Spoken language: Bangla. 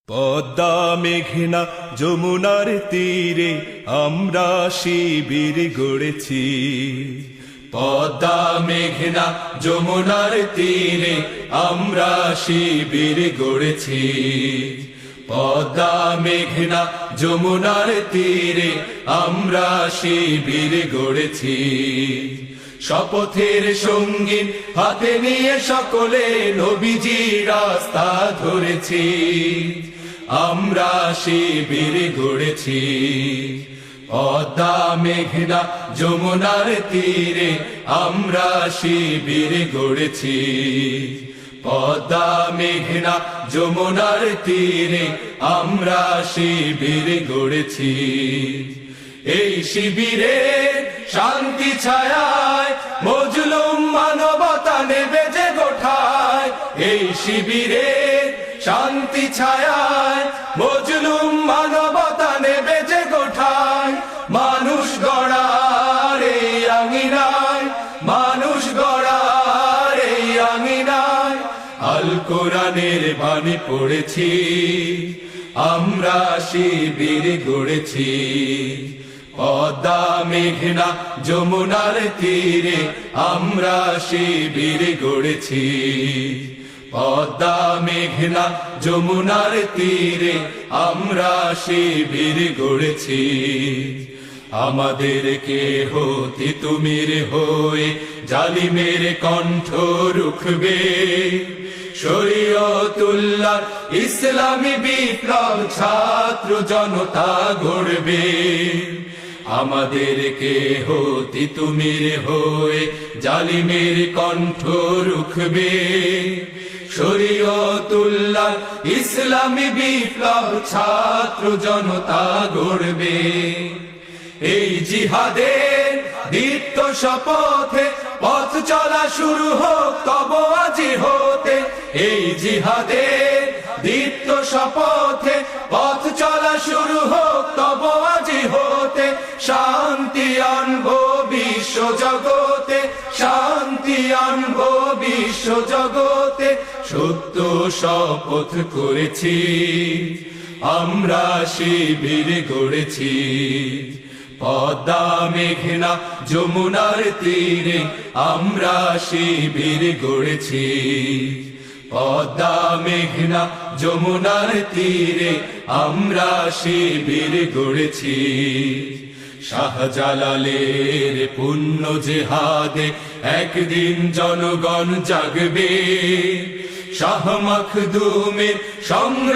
পদ্মা মেঘনা যমুনার তীরে আমরা শিবির গড়েছি। পদ্মা মেঘনা যমুনার তীরে আমরা শিবির গড়েছি। পদ্মা মেঘনা যমুনার তীরে আমরা শিবির গড়েছি। শপথের সঙ্গীন হাতে নিয়ে সকলে নবীজি রাস্তা ধরেছি। আমরা শিবির গড়েছি। পদ্মা মেঘনা যমুনার তীরে আমরা শিবির গড়েছি। পদ্মা মেঘনা যমুনার তীরে আমরা শিবির গড়েছি। এই শিবিরে শান্তি ছায়ায় মজলুম মানবতা নেবে যে গোঠায়। এই শিবিরে শান্তি ছায়ায় মজলুম মানবতা নেবে যে গোঠায়। মানুষ গড়ার এই আঙিনায়, মানুষ গড়ার এই আঙিনায় আল কোরআনের বাণী পড়েছি। আমরা শিবির গড়েছি। পদ্মা মেঘনা যমুনার তীরে আমরা শিবির গড়েছি। পদ্মা মেঘনা যমুনার তীরে আমরা শিবির গড়েছি। আমাদেরকে হতে তুমির হয়ে জালিমের কণ্ঠ রুখবে। শরীয়তুল্লাহ ইসলামী বিপ্লব ছাত্র জনতা গড়বে। আমাদেরকে হতে তুমির হয়ে জালিমের কণ্ঠ রুখবে। শরীয়তুল্লাহ ইসলামী বিপ্লব ছাত্র জনতা গড়বে। এই জিহাদের দীপ্ত শপথে পথ চলা শুরু হোক তব আজি হতে। এই জিহাদের দীপ্ত শপথে পথ চলা শুরু হোক তব আজি হতে। শান্তি আনবো বিশ্ব জগতে, শান্তি আনবো বিশ্ব জগতে। সত্য শপথ করেছি, আমরা শিবির গড়েছি। পদ্মা মেঘনা যমুনার তীরে আমরা শিবির গড়েছি। পদ্মা মেঘনা যমুনার তীরে আমরা শিবির গড়েছি। শাহজালালের পুণ্য জেহাদে একদিন জনগণ জাগবে। শাহ মখদুমের সংগ্রাম